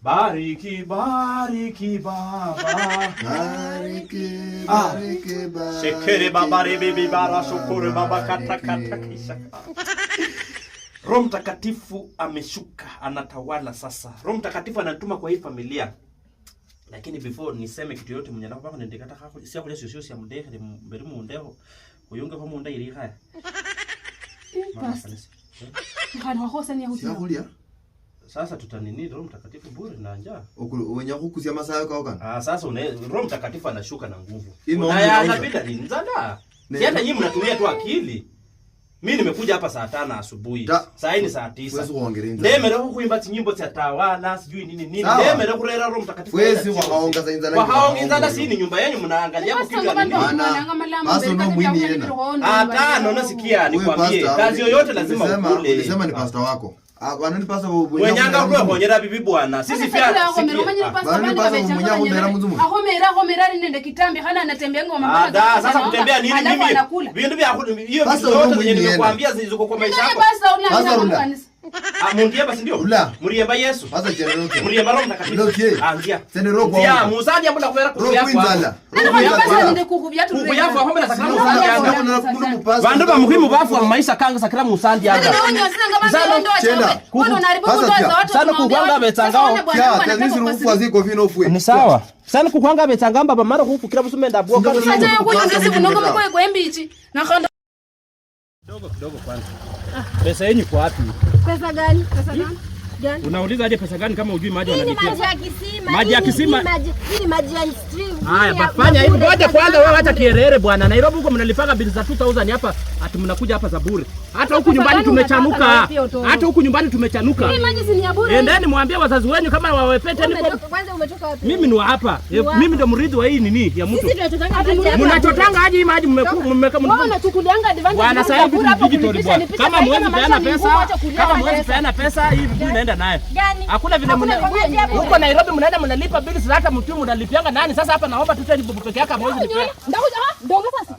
Bariki baba. Bariki baba. Shekere baba bibi bara shukuru baba kata kisha. Roho Mtakatifu ameshuka, anatawala sasa. Roho Mtakatifu anatuma kwa hii familia. Lakini before niseme kitu yote mnyana baba ndikata kako sia kule sio sia mdehe mbere mu ndeho uyunge ko mu nda iri haya. Hano hosa ni hutia. Sasa tutanini Roho Mtakatifu bure na njaa. Wenye kukusia masaa yako kana. Sasa Roho Mtakatifu anashuka na nguvu. Na anapita ni nzada. Si hata nyinyi mnatumia tu akili. Mimi nimekuja hapa saa 5 asubuhi. Saa hii ni saa 9. Ndemere kuimba nyimbo za tawala, sijui nini. Ndemere kurera Roho Mtakatifu. Wewe waonga za inzala. Waonga si ni nyumba yenu mnaangalia kwa kitu ya nini? Basi no mwini yena. Hata nasikia nikwambie kazi yoyote lazima ukule. Ulisema ni pastor wako. Wanani pasa wenyanga kwa konyera bibi bwana. Sisi pia Ahomera nende kitambi hana anatembea ngoma mbona. Sasa kutembea nini mimi? Vindu vya hiyo vitu zote zenye nimekuambia zilizo kwa maisha yako. Mundia basi ndio. Muriemba Yesu. Sasa generoke. Muriemba Roho Mtakatifu. Anzia. Generoke. Ndia musaji ambula kwera kuya. Kuyafu ahomera sakana. Vandu ba muhimu bafu wa maisha kanga sakira musandi anga. Sana kukwanga betangao. Ni sawa. Sana kukwanga betangamba bamara kukukira busumenda bwoka. Sasa yangu yongezi kunonga mkoe kwa mbichi. Na khanda kidogo kwanza. Pesa yenu kwa wapi? Pesa gani? Pesa gani? Unauliza aje pesa gani kama hujui maji wanalipia? Maji ya kisima. Maji ya kisima. Hii ni maji ya stream. Haya, bafanya hivi. Ngoja kwanza wewe acha kierere bwana. Nairobi huko mnalipanga bili za 2000 hapa, ati mnakuja hapa za bure. Hata huku nyumbani tumechanuka. Hata huku nyumbani tumechanuka. Hii maji si ni ya bure. Endeni mwambie wazazi wenu kama wawepete nipo. Kwanza umetoka wapi? Mimi ni wa hapa. Mimi ndo mridhi wa hii nini ya mtu. Sisi tunachotanga maji. Mnachotanga aje hii maji mmeka Wewe unachukulianga advantage. Bwana sasa hivi digital bwana. Kama mwezi peana pesa, kama mwezi peana pesa hii vitu inaenda naye. Hakuna vile huko Nairobi mnaenda mnalipa bili hata mtu mnalipianga nani sasa hapa naomba tu tena bubu peke yake mwezi nipe. Ndonga sasa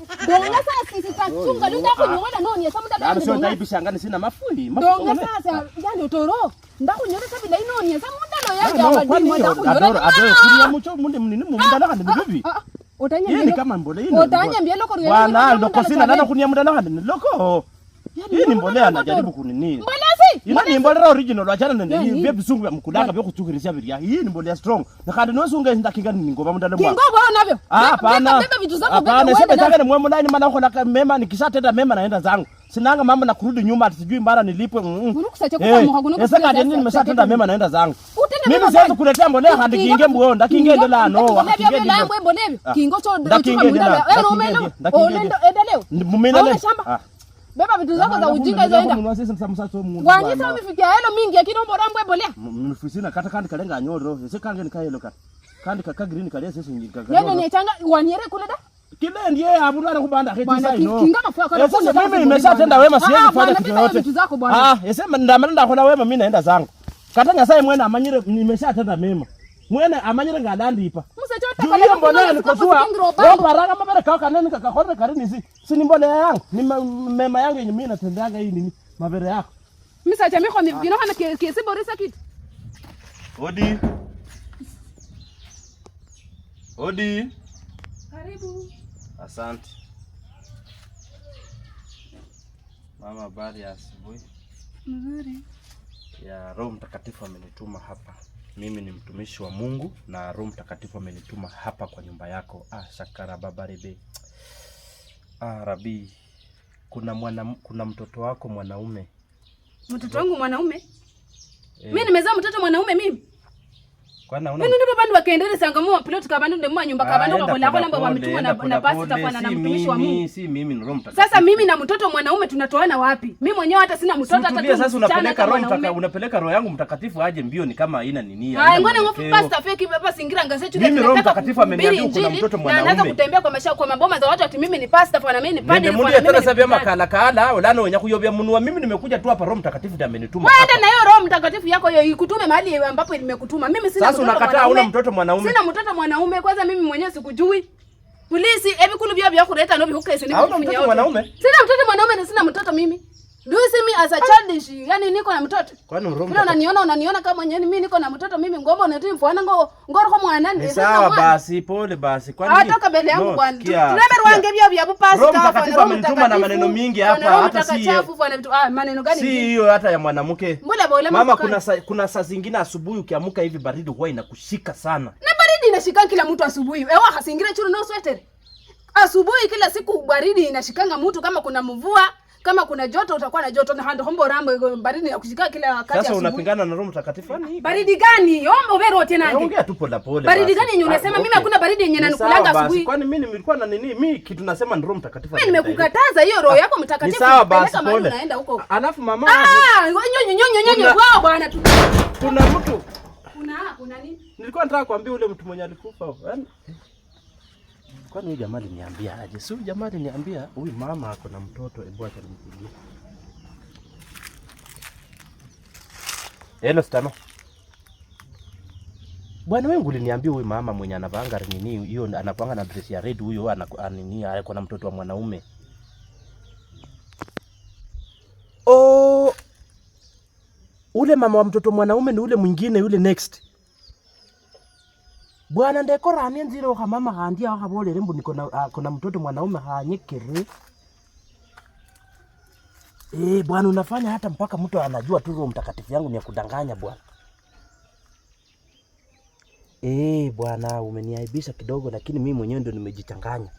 sisi tachunga ndio kunyola noni sasa muda ndio ndio ndio shangani sina mafui. Ndonga sasa yani utoro ndakunyola sasa bila inoni sasa muda no yake hapa ni muda kunyola. Adoro kunia mcho munde mnini muda na handi bibi. Utanyambia ni kama mbole hii. Utanyambia loko riyo. Bwana loko sina nana kunia muda na handi loko. Hii ni mbolea anajaribu kunini. Mbolea si? Ina ni mbolea original wachana na nini vya bisungu vya mkudanga vya kuchukirisha viria. Hii ni mbolea strong. Na kandi no sunga ndakinga ni ngoma mundana mwa. Kingo bwana navyo. Hapana. Hapana sema taka ni mwemo ndani maana uko na mema nikishatenda mema naenda zangu. Sinanga mama na kurudi nyuma sijui mara nilipwe. Unakusacha kwa mwa hakuna. Sasa nini nimeshatenda mema naenda zangu. Mimi siwezi kuletea mbolea hadi kinge mbao ndakinge ndela no. Kinge ndela mbao kingo cho ndachuka muda. Wewe umeenda. Unaenda endeleo. Mumenele. Beba vitu zako za ujinga zaenda. Wanyisa umefikia helo mingi lakini mbona mbolea? Mfisina kata kandi kalenga nyoro. Sasa kange nikaelo kata. Kandi kaka green kale sasa ngika. Nene ni changa wanyere kule da? Kile ndiye abuna kubanda heti sasa ino. Kinga mafua kwa. Sasa mimi nimeshatenda wema siwezi kufanya kitu yote. Yasema ndamanda kuna wema mimi naenda zangu. Kata Nyasaye mwena amanyire nimeshatenda mema. Mwena amanyire ngadandipa. Musachota kwa leo mbolea nikotua. Wao baraka mabere kaka nani kakakona karini si ni mbolea yangu. Ni mema yangu yenye mimi natendaga hii nini mabere yako. Misacha mimi kwa mimi hana kesi borisa kitu. Odi. Odi. Karibu. Asante. Mama habari ya asubuhi. Mzuri. Ya Roho Mtakatifu amenituma hapa. Mimi ni mtumishi wa Mungu na Roho Mtakatifu amenituma hapa kwa nyumba yako. Shakara baba rebe. Rabi. Kuna mtoto wako mwanaume. Mtoto wangu mwanaume? Mimi nimezaa mtoto mwanaume mimi. Kwana una mimi ndo bandu wakaendelea sangamu pilot kabando ndemwa nyumba kabando kwa kola kola mbwa wametuma na basi tafana na mtumishi wa Mungu. Si mimi ni Roho Mtakatifu. Sasa mimi na mtoto mwanaume tunatoana wapi? Mimi mwenyewe hata sina mtoto hata tu. Sasa unapeleka Roho yangu Mtakatifu aje mbio ni kama haina nini. Ngone ngofu pastor fake baba singira ngasechu. Mimi Roho Mtakatifu ameniambia kuna mtoto mwanaume. Na anaanza kutembea kwa masha kwa maboma za watu ati mimi ni pastor kwa na mimi ni padre kwa na mimi. Tena sasa makala kala wala wenya kuyobia munua mimi nimekuja tu hapa Roho Mtakatifu ndiye amenituma. Wewe na hiyo Roho Mtakatifu yako hiyo ikutume mahali ambapo nimekutuma. Mimi sina mtoto. Sasa unakataa una mtoto mwanaume. Sina mtoto mwanaume kwanza mimi mwenyewe sikujui. Polisi ebi kulu bya kuleta no bihukese ni mtoto mwanaume. Sina mtoto mwanaume na sina mtoto mimi. Do you see me as a childish? Yani niko na mtoto. Kwani Roho unaniona kama mwenyewe mimi niko na mtoto mimi ngomba unati mfana ngoro kwa mwana ni sawa basi pole basi kwani atoka mbele yangu kwani tunabe wange bia bia pasi Roho Mtakatifu amenituma na maneno mingi hapa hata si maneno gani si hiyo hata ya mwanamke mama kuna saa zingine asubuhi ukiamuka hivi baridi huwa inakushika sana na baridi inashika kila mtu asubuhi ewa hasingire churu no sweater asubuhi kila siku baridi inashikanga mtu kama kuna mvua kama kuna joto utakuwa na joto na hando hombo rambo baridi ya kushika kila wakati sasa unapingana na Roho Mtakatifu ni baridi gani ombo vero tena ongea tu pole pole baridi gani yenye unasema mimi hakuna baridi yenye nanukulanga asubuhi kwani mimi nilikuwa na nini mimi kitu nasema ni Roho Mtakatifu mimi nimekukataza hiyo Roho yako Mtakatifu sawa basi pole unaenda huko alafu mama nyonyo kwa bwana kuna mtu kuna nini nilikuwa nataka kuambia ule mtu mwenye alikufa yani kwani huyu jamaa aliniambia aje? Si huyu jamaa aliniambia huyu mama ako na mtoto, hebu acha nimpigie. Hello Stano. Bwana wewe uliniambia huyu mama mwenye anavanga nini hiyo anapanga na dress ya red huyo nini ako na mtoto wa mwanaume. Oh. Ule mama wa mtoto mwanaume ni ule mwingine yule next. Bwana ndekora anenziro kama mama handia akabole rembo niko na kuna mtoto mwanaume hanyekere. Bwana unafanya hata mpaka mtu anajua tu Roho Mtakatifu yangu ni ya kudanganya bwana. Bwana umeniaibisha kidogo lakini mimi mwenyewe ndio nimejichanganya.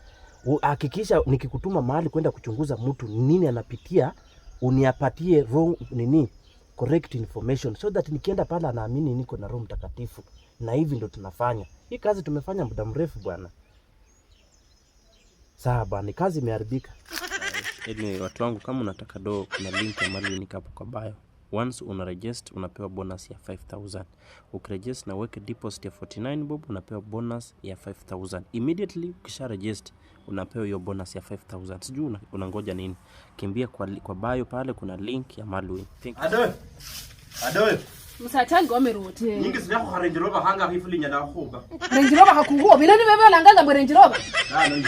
Hakikisha nikikutuma mahali kwenda kuchunguza mtu nini anapitia uniapatie wrong nini correct information so that nikienda pale anaamini niko na Roho Mtakatifu. Na hivi ndo tunafanya. Hii kazi tumefanya muda mrefu bwana. Sawa bwana, kazi imeharibika. Anyway, watu wangu kama unataka kuna link ya mali ni hapo kwa bio. Once una register unapewa bonus ya 5000. Ukiregister na weke deposit ya 49 bob unapewa bonus ya 5000. Immediately ukisha register unapewa hiyo bonus ya 5000. Sijui unangoja nini? Kimbia kwa bio pale kuna link ya mali. Adoe. Msachango amerote. Nyingi sijako Range Rover hanga hifuli nyana huba. Range Rover hakuhuo. Binani wewe langanga mwa Range Rover.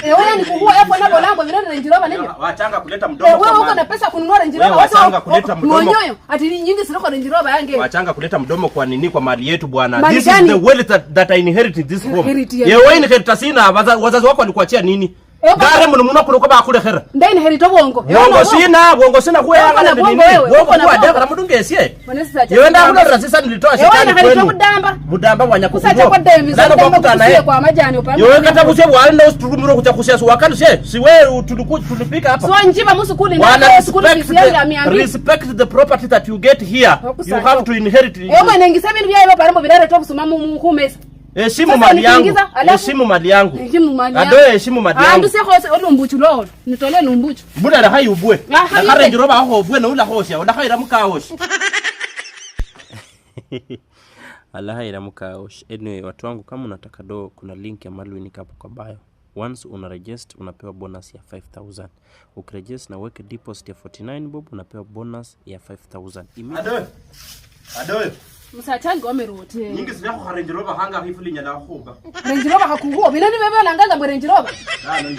Wewe ni kuhuo hapo na bolambo binani Range Rover nini? Waachanga kuleta mdomo kama. Wewe uko na pesa kununua Range Rover. Waachanga kuleta mdomo. Monyoyo. Ati nyingi sijako Range Rover yange. Waachanga kuleta mdomo kwa nini kwa mali yetu bwana. This is the wealth that I inherited this home. Yewe inherit sina wazazi wako walikuachia nini? Gare muna kuruko ba kule khera. Ndai inherit bongo. Bongo sina kwa yanga nini? Bongo kwa dada mudungesie. Yewe nda kuna rasisa nilitoa shikani kwenu. Budamba wanyakuzwa. Ndio bakuta naye kwa majani upande. Yewe kata buse wale ndio tukumiro kuchakusia wakati si wewe tulipika hapa. So njiba musukuli na sukuli kisianga miambi. Respect the property that you get here. You have to inherit. Yewe nengisema ni bya parambo bidare top sumamu muhumesa. Heshimu mali yangu. Heshimu mali yangu. Adoe heshimu mali yangu. Andu sekho olumbuchu lo. Nitole lumbuchu. Buda la hayi ubwe. La Range Rover aho ubwe na ula hosha. Ula hayi ramuka hosha. Allah hayi ramuka hosha. Anyway watu wangu kama unataka kuna link ya Malwin hapo kwa bio. Once una register unapewa bonus ya 5000. Ukiregister na weke deposit ya 49 bob unapewa bonus ya 5000. Adoe. Msachango amerote. Nyingi sijako Range Rover hanga hifuli nyana huba. Range Rover hakuhuo. Binani wewe langanga mwa Range Rover.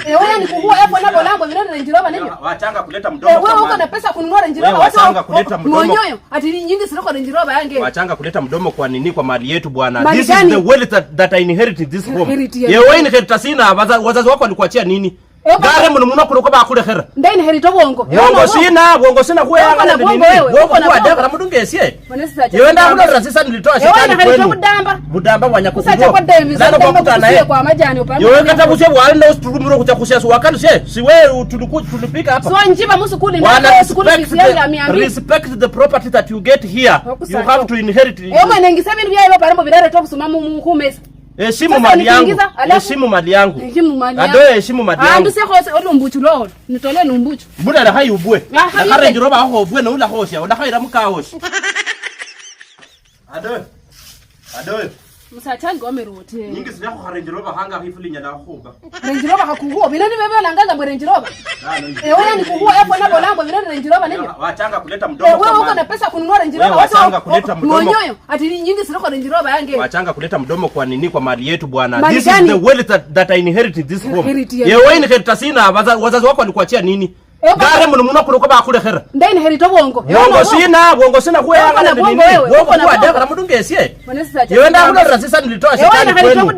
Wewe ni kuhuo hapo na bolambo binani Range Rover nini? Waachanga kuleta mdomo kama. Wewe uko na pesa kununua Range Rover. Waachanga kuleta mdomo. Monyoyo. Ati nyingi sijako Range Rover yange. Waachanga kuleta mdomo kwa nini kwa mali yetu bwana. This is the wealth that I inherited this home. Yewe inherit sina wazazi wako walikuachia nini? Gare muna kuruko ba kule khera. Ndai inherit bongo. Bongo sina kwa yanga nini? Bongo kwa dada mudungesie. Yewe nda kuna rasisa nilitoa shikani kwenu. Budamba wanyakuzwa. Ndio bakuta naye kwa majani upande. Yewe kata buse wale ndio tukumiro kuchakusia wakati si wewe tulipika hapa. So njiba musukuli na sukuli kisianga miambi. Respect the property that you get here. You have to inherit. Yewe nengisema ni bya parambo bidare top sumamu muhumesa. Heshimu mali yangu. Heshimu mali yangu. Adoe heshimu mali yangu. Andu sekho olumbuchu lo. Nitole lumbuchu. Buda la hayi ubwe. La Range Rover aho ubwe na ula hosha. Ula hayi ramuka hosha. Adoe. Msachango amerote. Nyingi sijako Range Rover hanga hifuli nyana huba. Range Rover hakuhuo. Binani wewe langanga mwa Range Rover. Wewe ni kuhuo hapo na bolambo binani Range Rover nini? Waachanga kuleta mdomo kama. Wewe uko na pesa kununua Range Rover. Waachanga kuleta mdomo. Monyoyo. Ati nyingi sijako Range Rover yange. Waachanga kuleta mdomo kwa nini kwa mali yetu bwana. This is the wealth that I inherited this home. Yewe inherit sina wazazi wako walikuachia nini? Gare muno kuruko bakurekera. Ndai herito bongo. Bongo sina kuya yanga nini. Bongo kwa deka mudungesie. Yewe nda kuno rasisa nilitoa shetani kwenu.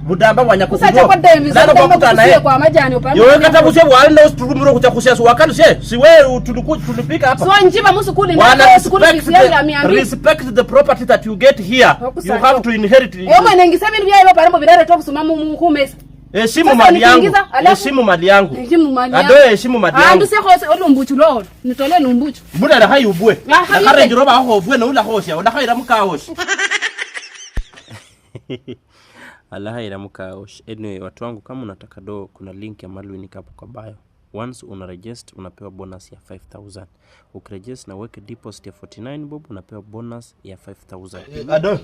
Budamba wanya kufungwa. Nalo bakuta naye. Kwa majani upande. Yewe kata buse wale ndo turumuro kucha kusia wakati si wewe tulipika hapa. So njiba musukuli na sukuli kisianga miambi. Respect the property that you get here. You have to inherit it. Yewe nengisa bintu byayo paramo birare top sumamu mukumesa. Heshimu mali yangu. Heshimu mali yangu. Ado heshimu mali yangu. Andu sekho olumbuchu lo. Nitole lumbuchu. Mbona la hayi ubwe. Na kare njiroba aho ubwe na ula hosha. Ula hayi ramuka hoshi. Ala hayi ramuka hoshi. Anyway, watu wangu kama unataka do kuna link ya Malwin hapo kwa bio. Once una register unapewa bonus ya 5000. Ukiregister na weke deposit ya 49 bob unapewa bonus ya 5000. Ado,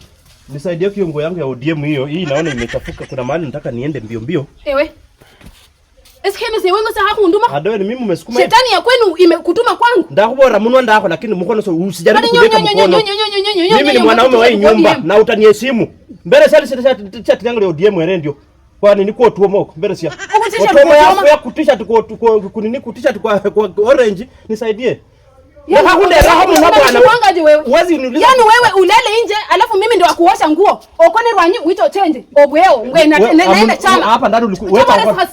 nisaidie kiongo yangu ya ODM hiyo. Hii naona imechafuka. Kuna mahali nataka niende mbio. Ewe. Eskeme se wengo sa hakunduma. Ado ni mimi umesukuma. Shetani ya kwenu imekutuma kwangu. Ndakubora munwa ndako lakini mkono so usijaribu kuweka mkono. Mimi ni mwanaume wa nyumba na utaniheshimu. Mbele sasa triangle ya ODM ere ndio. Kwani niko tuomoko mbele sia. Otomo ya kutisha tuko kunini kutisha kwa orange nisaidie. Ya hakunde raha mwana bwana. Wazi uniuliza. Yaani wewe ulele nje alafu mimi ndio akuosha nguo. Okone rwanyi wito change. Obweo ngwe na chama. Hapa ndani weka hapa.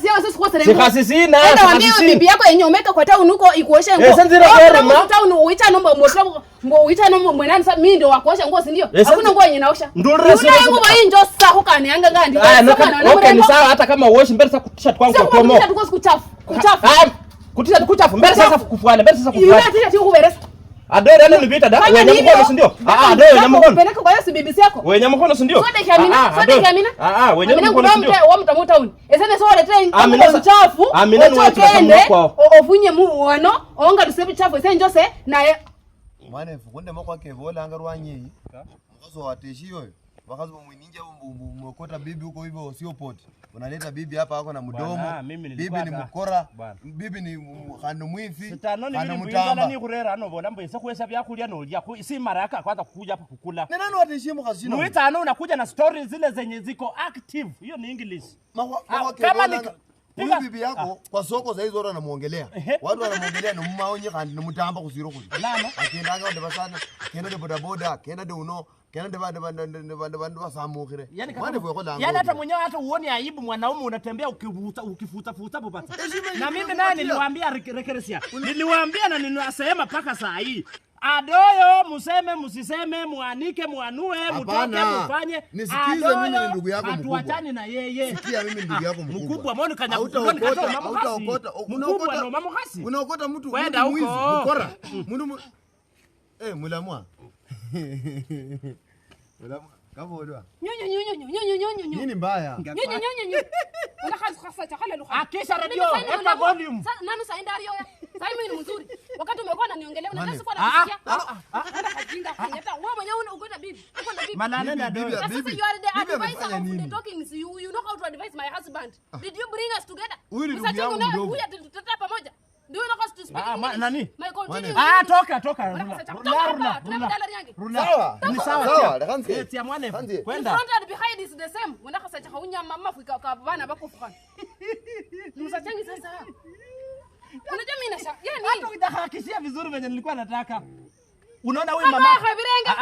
Sikasisi na sikasisi. Bibi yako yenye umeka kwa town huko ikuoshe nguo. Kwa town uita nomba mosho ngo uita nomba mwenani sasa mimi ndio akuosha nguo si ndio? Hakuna nguo yenye naosha. Ndio nguo hii ndio sasa hukani anga ngandi. Okay ni sawa hata kama uoshi mbele sasa kutisha kwangu kwa tomo. Kutisha tuko kuchafu. Kutisha kuchafu mbele sasa kufuana mbele sasa kufuana. Yule atisha kuberesa. Adore ana nivita da wewe nyamkono si ndio? Adore nyamkono. Peleka kwa Yesu bibi yako. Wewe nyamkono si ndio? Sote kiamina, sote kiamina. Wewe nyamkono si ndio? Wa mtamu town. Esene so wale train kwa chafu. Amina ni watu kama kwao. Ofunye mu wano, onga dusebi chafu esene Jose na mwana fukunde mako ke vola anga rwanyi. Mkazo watishiyo. Wakazi mwininja mwokota bibi huko hivyo sio poti. Unaleta bibi hapa hako na mdomo. Bibi ni mkora. Bibi ni khando mwifi. Sitanoni mimi mbingana ni kurera ano bola mbese kwesa byakulya no lya si maraka kwanza kukuja hapa kukula. Nani watishimu kazino? Muitano unakuja na stories zile zenye ziko active. Hiyo ni English. Kama ni bibi yako kwa soko za hizo wanamuongelea. Watu wanamuongelea no mmaonye kandi no mutamba kusiro kuzi. Lama akienda anga ndo basana, akienda de bodaboda, akienda de uno, akienda de bandu basamukhire. Mwana fwe kolanga. Yaani hata mwenyewe hata uone aibu mwanaume unatembea ukifuta popata. Na mimi naye niliwaambia rekeresia. Niliwaambia na ninasema paka saa hii. Adoyo museme musiseme muanike muanue mutoke mufanye. Nisikize mimi ni ndugu yako mkubwa. Hatuachane na yeye. Sikia mimi ndugu yako mkubwa. Mkubwa mbona kanyakuta utaokota. Mkubwa na mama hasi. Unaokota mtu mwizi ukora. Mtu mulamwa. Mulamwa. Kabo ndo. Nyonyo. Nini mbaya? Nyonyo. Wala khasa takhala lugha. Akisha radio eka volume. Nani saenda rio ya? Sasa mimi ni mzuri. Wakati umekuwa unaniongelea unataka sikuwa nakusikia. Hata kajinga kanyata. Wewe mwenyewe unakwenda bibi. Unakwenda bibi. Malana na bibi. You are the advisor of the talking. You know how to advise my husband. Did you bring us together? Huyu tutatata pamoja. Ndio unataka to speak. Nani? My continue. Toka. Rula. Sawa. Ni sawa. Tia mwane. Kwenda. Front and behind is the same. Unataka sasa kaunya mama fika kwa bana bako fukana. Msachangi sasa. Unajua mimi nasha. Yaani hata utahakikishia vizuri venye nilikuwa nataka. Unaona wewe mama.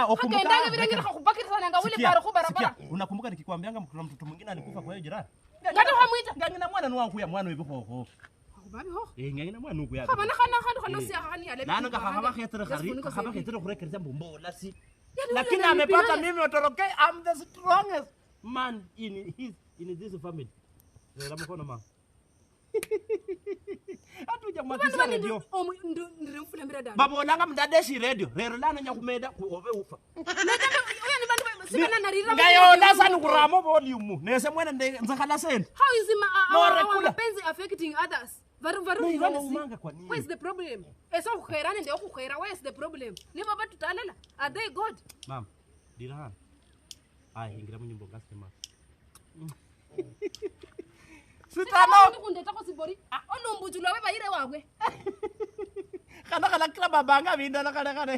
Ukumbuka virenge nakubakira sana ngawile para kubarabara. Unakumbuka nikikwambianga kuna mtoto mwingine alikufa kwa hiyo jirani. Ngata hamuita. Ngangina mwana ni wangu ya mwana wewe ho. Babi ho. Ngangina mwana nuku ya. Kama nakana sia hani ale. Nano kahaba khetere khari, kahaba khetere kurekereza mbombola si. Lakini amepata mimi otoroke I'm the strongest man in this family. Ndio mkono mama. Hatuja mwakisa radio. Ndire mfule mbira dada. Babo langa mdadeshi radio. Rero lana nyakumeda kuove ufa. Oya ni bantu sibana narira. Ngayo lazani kuramo volume. Nese mwena nzakhala send. How is our mapenzi affecting others? Varu where is the problem? Eso kukhairana ndio kukhaira. Where is the problem? Ni baba tutalala. Are they God? Mom. Dirahan. Ai ingira munyumbo ngasema. Sitano. Ndeta ko sibori. Olumbujulo wewe ire wagwe. Kana kila babanga binda na kana.